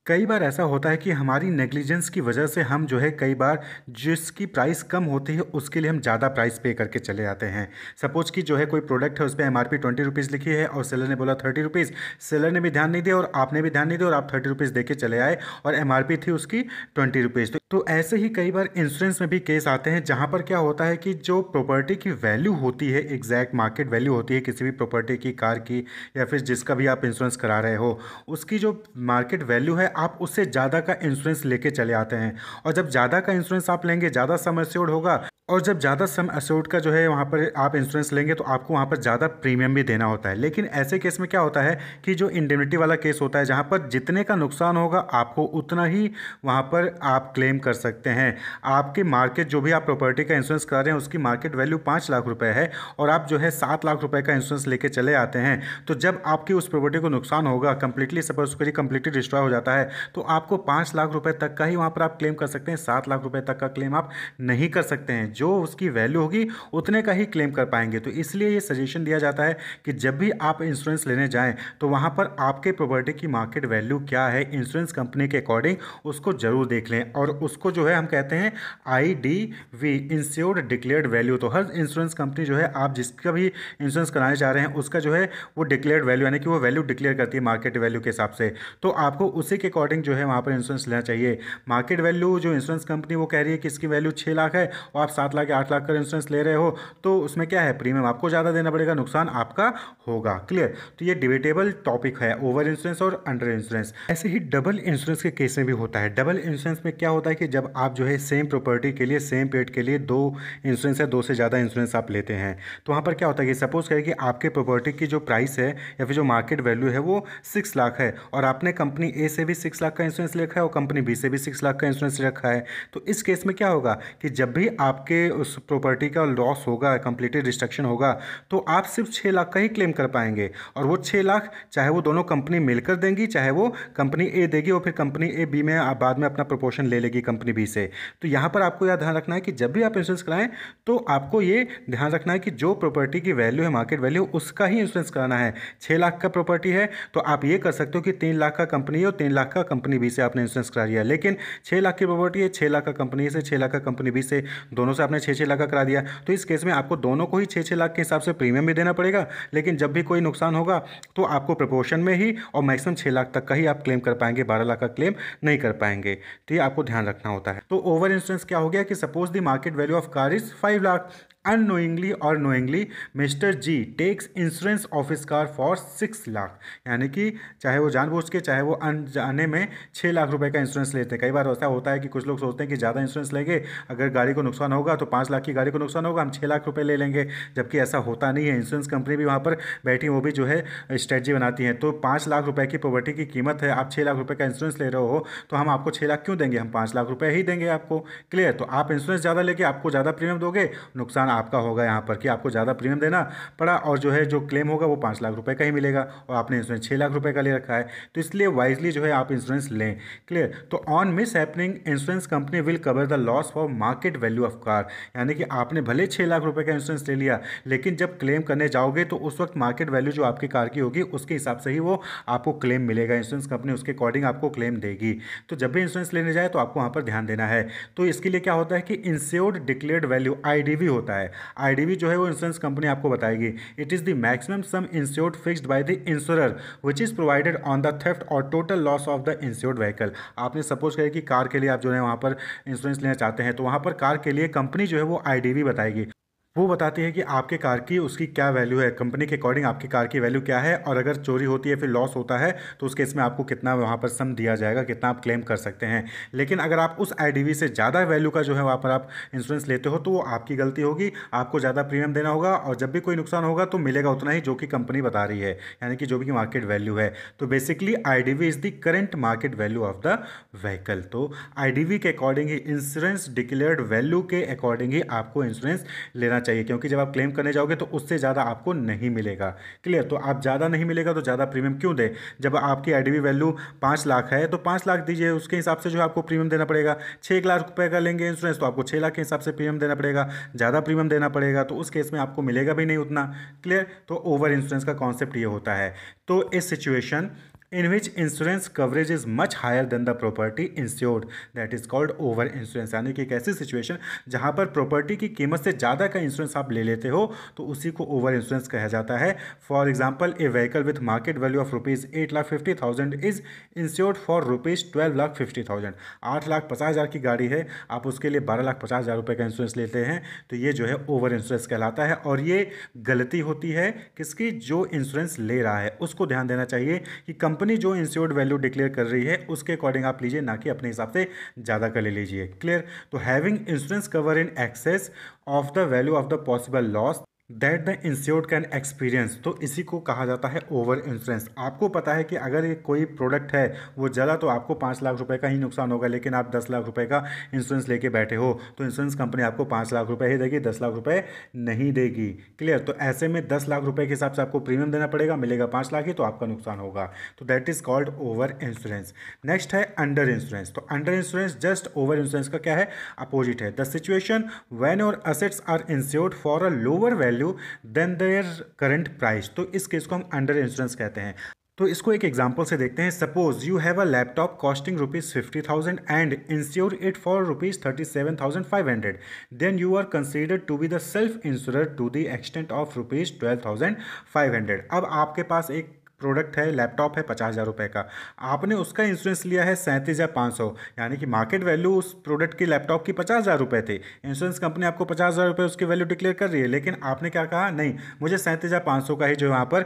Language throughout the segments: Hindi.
कई बार ऐसा होता है कि हमारी नेग्लिजेंस की वजह से हम जो है कई बार जिसकी प्राइस कम होती है उसके लिए हम ज़्यादा प्राइस पे करके चले जाते हैं। सपोज कि जो है कोई प्रोडक्ट है उस पर एमआरपी 20 रुपीज़ लिखी है और सेलर ने बोला 30 रुपीज़। सेलर ने भी ध्यान नहीं दिया और आपने भी ध्यान नहीं दिया और आप 30 रुपीज़ दे के चले आए और एमआरपी थी उसकी 20 रुपीज़। तो ऐसे ही कई बार इंश्योरेंस में भी केस आते हैं जहाँ पर क्या होता है कि जो प्रॉपर्टी की वैल्यू होती है, एग्जैक्ट मार्केट वैल्यू होती है किसी भी प्रॉपर्टी की, कार की या फिर जिसका भी आप इंश्योरेंस करा रहे हो, उसकी जो मार्केट वैल्यू है आप उससे ज़्यादा का इंश्योरेंस लेके चले आते हैं। और जब ज़्यादा का इंश्योरेंस आप लेंगे, ज़्यादा सम एश्योर्ड होगा, और जब ज़्यादा सम एश्योर्ड का जो है वहाँ पर आप इंश्योरेंस लेंगे तो आपको वहाँ पर ज़्यादा प्रीमियम भी देना होता है। लेकिन ऐसे केस में क्या होता है कि जो इंडेमनिटी वाला केस होता है, जहाँ पर जितने का नुकसान होगा आपको उतना ही वहाँ पर आप क्लेम कर सकते हैं। आपकी मार्केट जो भी आप प्रॉपर्टी का इंश्योरेंस करा रहे हैं उसकी मार्केट वैल्यू 5 लाख रुपए है और आप जो है 7 लाख रुपए का इंश्योरेंस लेके चले आते हैं, तो जब आपकी उस प्रॉपर्टी को नुकसान होगा, कंप्लीटली सपोज करिए कंप्लीटली डिस्ट्रॉय हो जाता है, तो आपको 5 लाख रुपए तक का ही वहाँ पर आप क्लेम कर सकते हैं। 7 लाख रुपए तक का क्लेम आप नहीं कर सकते हैं। जो उसकी वैल्यू होगी उतने का ही क्लेम कर पाएंगे। तो इसलिए ये सजेशन दिया जाता है कि जब भी आप इंश्योरेंस लेने जाएं तो वहाँ पर आपके प्रॉपर्टी की मार्केट वैल्यू क्या है, इंश्योरेंस कंपनी के अकॉर्डिंग उसको जरूर देख लें। और उसको जो है हम कहते हैं IDV, इंश्योर्ड डिक्लेयर्ड वैल्यू। तो हर इंश्योरेंस कंपनी जो है आप जिसका भी इंश्योरेंस कराने जा रहे हैं उसका जो है वो डिक्लेयर्ड वैल्यू, यानी कि वो वैल्यू डिक्लेयर करती है मार्केट वैल्यू के हिसाब से। तो आपको उसी के अकॉर्डिंग जो है वहाँ पर इंश्योरेंस लेना चाहिए। मार्केट वैल्यू जो इंश्योरेंस कंपनी वो कह रही है कि इसकी वैल्यू 6 लाख है और आप 7 लाख या 8 लाख का इंश्योरेंस ले रहे हो, तो उसमें क्या है, प्रीमियम आपको ज़्यादा देना पड़ेगा, नुकसान आपका होगा। क्लियर? तो ये डिबेटेबल टॉपिक है, ओवर इंश्योरेंस और अंडर इंश्योरेंस। ऐसे ही डबल इंश्योरेंस के केस में भी होता है। डबल इंश्योरेंस में क्या होता है कि जब आप जो है सेम प्रॉपर्टी के लिए, सेम पेड के लिए दो इंश्योरेंस है, दो से ज़्यादा इंश्योरेंस आप लेते हैं, तो वहाँ पर क्या होता है कि सपोज करें कि आपके प्रॉपर्टी की जो प्राइस है या फिर जो मार्केट वैल्यू है वो 6 लाख है और आपने कंपनी ए से भी 6 लाख का इंश्योरेंस लिखा है और कंपनी बी से भी 6 लाख का इंश्योरेंस रखा है। तो इस केस में क्या होगा कि जब भी आपके उस प्रॉपर्टी का लॉस होगा, कंप्लीटली डिस्ट्रक्शन होगा, तो आप सिर्फ 6 लाख का ही क्लेम कर पाएंगे। और वो 6 लाख चाहे वो दोनों कंपनी मिलकर देंगी, चाहे वो कंपनी ए देगी और फिर कंपनी ए बी में आप बाद में अपना प्रोपोर्शन ले लेगी कंपनी बी से। तो यहाँ पर आपको यह ध्यान रखना है कि जब भी आप इंश्योरेंस कराएं तो आपको ये ध्यान रखना है कि जो प्रॉपर्टी की वैल्यू है, मार्केट वैल्यू, उसका ही इंश्योरेंस कराना है। 6 लाख का प्रॉपर्टी है तो आप ये कर सकते हो कि 3 लाख का कंपनी है और 3 लाख का कंपनी बी से आपने इंश्योरेंस करा दिया। लेकिन 6 लाख की प्रॉपर्टी है, 6 लाख का कंपनी से, 6 लाख का कंपनी बी से, दोनों से आपने 6-6 लाख का करा दिया। तो इस केस में आपको दोनों को ही 6-6 लाख के हिसाब से प्रीमियम भी देना पड़ेगा। लेकिन जब भी कोई नुकसान होगा तो आपको प्रपोर्शन में ही और मैक्सिमम 6 लाख तक का ही आप क्लेम कर पाएंगे, 12 लाख का क्लेम नहीं कर पाएंगे। तो ये आपको ध्यान रखना होता है। तो ओवर इंश्योरेंस क्या हो गया कि suppose the market value of car is 5 lakh, unknowingly or knowingly mister G takes insurance of his car for 6 lakh, यानी कि चाहे वो जानबूझ के चाहे वो अनजाने में 6 लाख रुपए का इंश्योरेंस लेते हैं। कई बार ऐसा होता है कि कुछ लोग सोचते हैं कि ज़्यादा इंश्योरेंस लेंगे, अगर गाड़ी को नुकसान होगा तो 5 लाख की गाड़ी को नुकसान होगा, हम 6 लाख रुपए ले लेंगे, जबकि ऐसा होता नहीं है। इंश्योरेंस कंपनी भी वहाँ पर बैठी, वो भी जो है स्ट्रेटजी बनाती है। तो 5 लाख रुपए की प्रॉपर्टी की कीमत है, आप 6 लाख रुपए का इंश्योरेंस ले रहे हो तो हम आपको 6 लाख क्यों देंगे, हम 5 लाख रुपए ही देंगे आपको। क्लियर? तो आप इंश्योरेंस ज़्यादा लेके आपको ज़्यादा प्रीमियम दोगे, नुकसान आपका होगा यहाँ पर कि आपको ज़्यादा प्रीमियम देना पड़ा और जो है जो क्लेम होगा वो 5 लाख रुपए का ही मिलेगा और आपने इंश्योरेंस 6 लाख रुपए का ले रखा है। तो इसलिए वाइजली जो है आप इंश्योरेंस लें। क्लियर? तो on miss happening insurance company will cover the loss for market value of car, यानी कि आपने भले 6 लाख रुपए का इंश्योरेंस ले लिया लेकिन जब क्लेम करने जाओगे तो उस वक्त मार्केट वैल्यू जो आपकी कार की होगी उसके हिसाब से ही वो आपको क्लेम मिलेगा। इंश्योरेंस कंपनी उसके अकॉर्डिंग आपको क्लेम देगी। तो जब भी इंश्योरेंस लेने जाए तो आपको वहाँ पर ध्यान देना है। तो इसके लिए क्या होता है कि इंश्योर्ड डिक्लेयर्ड वैल्यू IDV होता है। IDV जो है वो इंश्योरेंस कंपनी आपको बताएगी। It is the maximum sum insured fixed by the insurer which is provided on the theft or total loss of the insured vehicle. आपने सपोज करें कि कार के लिए आप जो है वहाँ पर इंश्योरेंस लेना चाहते हैं, तो वहाँ पर कार के लिए कंपनी जो है वो IDV बताएगी। वो बताती है कि आपके कार की उसकी क्या वैल्यू है, कंपनी के अकॉर्डिंग आपकी कार की वैल्यू क्या है, और अगर चोरी होती है फिर लॉस होता है तो उस केस में आपको कितना वहाँ पर सम दिया जाएगा, कितना आप क्लेम कर सकते हैं। लेकिन अगर आप उस IDV से ज़्यादा वैल्यू का जो है वहाँ पर आप इंश्योरेंस लेते हो तो वो आपकी गलती होगी, आपको ज़्यादा प्रीमियम देना होगा और जब भी कोई नुकसान होगा तो मिलेगा उतना ही जो कि कंपनी बता रही है, यानी कि जो भी मार्केट वैल्यू है। तो basically IDV is the current market value of the vehicle. तो IDV के अकॉर्डिंग ही, इंश्योरेंस डिक्लेयर्ड वैल्यू के अकॉर्डिंग ही आपको इंश्योरेंस लेना चाहिए, क्योंकि जब आप क्लेम करने जाओगे तो उससे ज़्यादा आपको नहीं मिलेगा। क्लियर? तो आप ज़्यादा नहीं मिलेगा तो ज़्यादा प्रीमियम क्यों दें? जब आपकी IDV वैल्यू 5 लाख है तो 5 लाख दीजिए, उसके हिसाब से जो है आपको प्रीमियम देना पड़ेगा। 6 लाख रुपए का लेंगे इंश्योरेंस तो आपको 6 लाख के हिसाब से प्रीमियम देना पड़ेगा, ज़्यादा प्रीमियम देना पड़ेगा, तो उस केस में आपको मिलेगा भी नहीं उतना। क्लियर? तो ओवर इंश्योरेंस का कॉन्सेप्ट ये होता है। तो इस situation in which insurance coverage is much higher than the property insured, that is called over insurance। यानी कि एक ऐसी सिचुएशन जहां पर प्रॉपर्टी की कीमत से ज़्यादा का इंश्योरेंस आप ले लेते हो तो उसी को ओवर इंश्योरेंस कहा जाता है। For example, A vehicle with market value of ₹8,50,000 is insured for ₹12,50,000। 8,50,000 की गाड़ी है, आप उसके लिए 12,50,000 रुपये का इंश्योरेंस लेते हैं, तो ये जो है ओवर इंश्योरेंस कहलाता है। और ये गलती होती है किसकी, जो इंश्योरेंस ले रहा है उसको ध्यान देना चाहिए कि कंपनी जो इंश्योर्ड वैल्यू डिक्लेयर कर रही है उसके अकॉर्डिंग आप लीजिए, ना कि अपने हिसाब से ज़्यादा का ले लीजिए। क्लियर। तो having insurance cover in excess of the value of the possible loss that the insured can experience, तो इसी को कहा जाता है ओवर इंश्योरेंस। आपको पता है कि अगर ये कोई प्रोडक्ट है वो ज़्यादा तो आपको 5 लाख रुपए का ही नुकसान होगा, लेकिन आप 10 लाख रुपए का इंश्योरेंस लेके बैठे हो तो इंश्योरेंस कंपनी आपको 5 लाख रुपए ही देगी, 10 लाख रुपए नहीं देगी। क्लियर। तो ऐसे में 10 लाख रुपए के हिसाब से आपको प्रीमियम देना पड़ेगा, मिलेगा 5 लाख ही, तो आपका नुकसान होगा। तो that is called over insurance. Next है अंडर इंश्योरेंस। तो under insurance just over insurance का क्या है, अपोजिट है। The situation when your assets are insured for a lower value than their current price, तो इस केस को हम अंडर इंश्योरेंस कहते हैं। तो इसको एक एग्जांपल से देखते हैं। Suppose you have a laptop costing ₹50,000 and insure it for ₹37,500, then you are considered to be the self insurer to the extent of ₹12,500। अब आपके पास एक प्रोडक्ट है, लैपटॉप है 50,000 रुपये का, आपने उसका इंश्योरेंस लिया है 37,500, यानी कि मार्केट वैल्यू उस प्रोडक्ट की लैपटॉप की 50,000 रुपये थे। इंश्योरेंस कंपनी आपको 50,000 रुपये उसकी वैल्यू डिक्लेयर कर रही है, लेकिन आपने क्या कहा, नहीं मुझे 37,500 का ही जो वहाँ पर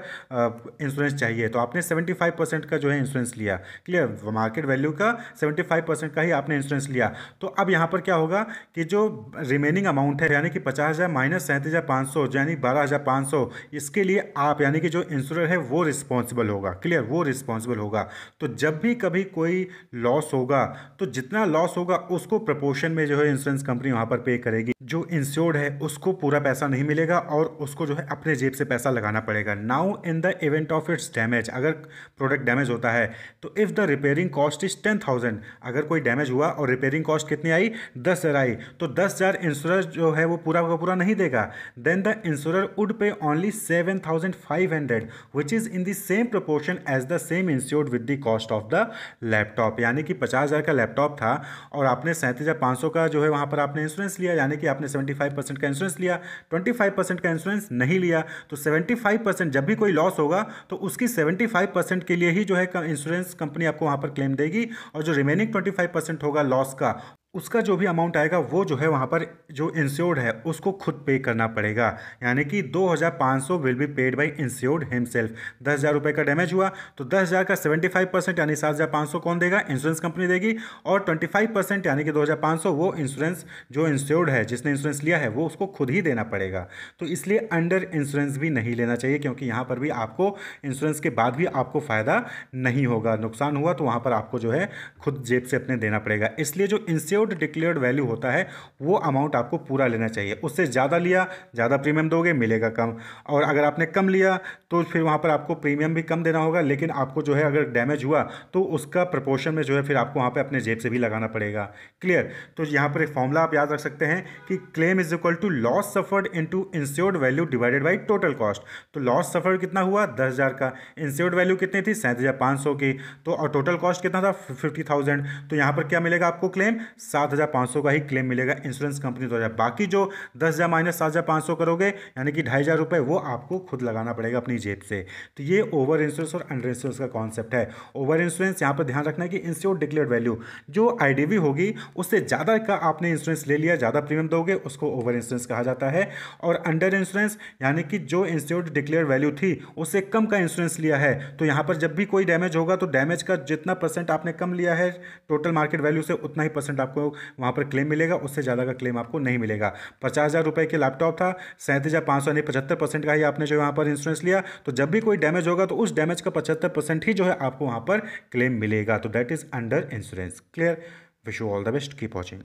इंश्योरेंस चाहिए, तो आपने 75% का जो है इंश्योरेंस लिया। क्लियर। मार्केट वैल्यू का 75% का ही आपने इंश्योरेंस लिया। तो अब यहाँ पर क्या होगा कि जो रिमेनिंग अमाउंट है, यानी कि 50,000 माइनस 37,500 यानी 12,500, इसके लिए आप यानी कि जो इंश्योरर है वो रिस्पॉन्सिबल होगा। क्लियर। वो रिस्पॉन्सिबल होगा। तो जब भी कभी कोई लॉस होगा तो जितना लॉस होगा उसको प्रपोर्शन में जो है इंश्योरेंस कंपनी वहाँ पर पे करेगी। जो इंश्योर्ड है उसको पूरा पैसा नहीं मिलेगा और उसको जो है अपने जेब से पैसा लगाना पड़ेगा। Now in the event of its damage, अगर प्रोडक्ट डैमेज होता है तो if the repairing cost is 10,000, अगर कोई डैमेज हुआ और रिपेयरिंग कॉस्ट कितनी आई, 10,000 आई, तो 10,000 इंश्योरेंस जो है वो पूरा का पूरा नहीं देगा। Then the insurer would pay only 7,500 which is in the same proportion as the same insured with the cost of the laptop. यानी कि 50,000 का लैपटॉप था और आपने 37,500 का जो है वहाँ पर आपने इंश्योरेंस लिया, यानी कि आपने 75% का इंश्योरेंस लिया, 25% का इंश्योरेंस नहीं लिया। तो 75% जब भी कोई लॉस होगा तो उसकी 75% के लिए ही जो है इंश्योरेंस कंपनी आपको वहाँ पर क्लेम देगी, और जो रिमेनिंग 25% होगा लॉस का, उसका जो भी अमाउंट आएगा वो जो है वहाँ पर जो इंश्योर्ड है उसको खुद पे करना पड़ेगा। यानी कि 2,500 will be paid by insured himself. 10,000 रुपये का डैमेज हुआ तो 10,000 का 75% यानी 7,500 कौन देगा, इंश्योरेंस कंपनी देगी, और 25% यानी कि 2,500 वो इंश्योरेंस जो इंश्योर्ड है जिसने इंश्योरेंस लिया है वो उसको खुद ही देना पड़ेगा। तो इसलिए अंडर इंश्योरेंस भी नहीं लेना चाहिए, क्योंकि यहाँ पर भी आपको इंश्योरेंस के बाद भी आपको फ़ायदा नहीं होगा। नुकसान हुआ तो वहाँ पर आपको जो है खुद जेब से अपने देना पड़ेगा। इसलिए जो इंश्योर्ड डिक्लेयर्ड वैल्यू होता है वो अमाउंट आपको पूरा लेना चाहिए। उससे ज़्यादा लिया, ज़्यादा प्रीमियम दोगे, मिलेगा कम, और अगर आपने कम लिया तो फिर वहाँ पर आपको प्रीमियम भी कम देना होगा, लेकिन आपको जो है अगर डैमेज हुआ तो उसका प्रपोर्शन में जो है फिर आपको वहाँ पे अपने जेब से भी लगाना पड़ेगा। क्लियर। तो यहाँ पर एक फॉर्मूला आप याद रख सकते हैं कि claim is equal to loss suffered into insured value divided by total cost. तो लॉस सफर्ड कितना हुआ, 10,000 का, इंश्योर्ड वैल्यू कितनी थी, 37,500 की, तो और टोटल कॉस्ट कितना था, 50,000। तो यहाँ पर क्या मिलेगा आपको क्लेम, 7,500 का ही क्लेम मिलेगा इंश्योरेंस कंपनी द्वारा। बाकी जो 10,000 माइनस 7,500 करोगे यानी कि 2,500 रुपये वो आपको खुद लगाना पड़ेगा अपनी जेब से। तो ये ओवर इंश्योरेंस और अंडर इंश्योरेंस का कॉन्सेप्ट है। ओवर इंश्योरेंस यहाँ पर ध्यान रखना है कि इंश्योर्ड डिक्लेयर्ड वैल्यू जो आईडीवी होगी उससे ज़्यादा का आपने इंश्योरेंस ले लिया, ज़्यादा प्रीमियम दोगे, उसको ओवर इंश्योरेंस कहा जाता है। और अंडर इंश्योरेंस यानी कि जो इंश्योर्ड डिक्लेयर्ड वैल्यू थी उससे कम का इंश्योरेंस लिया है, तो यहाँ पर जब भी कोई डैमेज होगा तो डैमेज का जितना % आपने कम लिया है टोटल मार्केट वैल्यू से उतना ही % आपको वहाँ पर क्लेम मिलेगा, उससे ज़्यादा का क्लेम आपको नहीं मिलेगा। 50,000 रुपये के लैपटॉप था, 37,500 यानी 75% का ही आपने जो वहाँ पर इंश्योरेंस लिया, तो जब भी कोई डैमेज होगा तो उस डैमेज का 75% ही जो है आपको वहाँ पर क्लेम मिलेगा। तो that is under insurance. Clear. Wish you all the best, keep watching.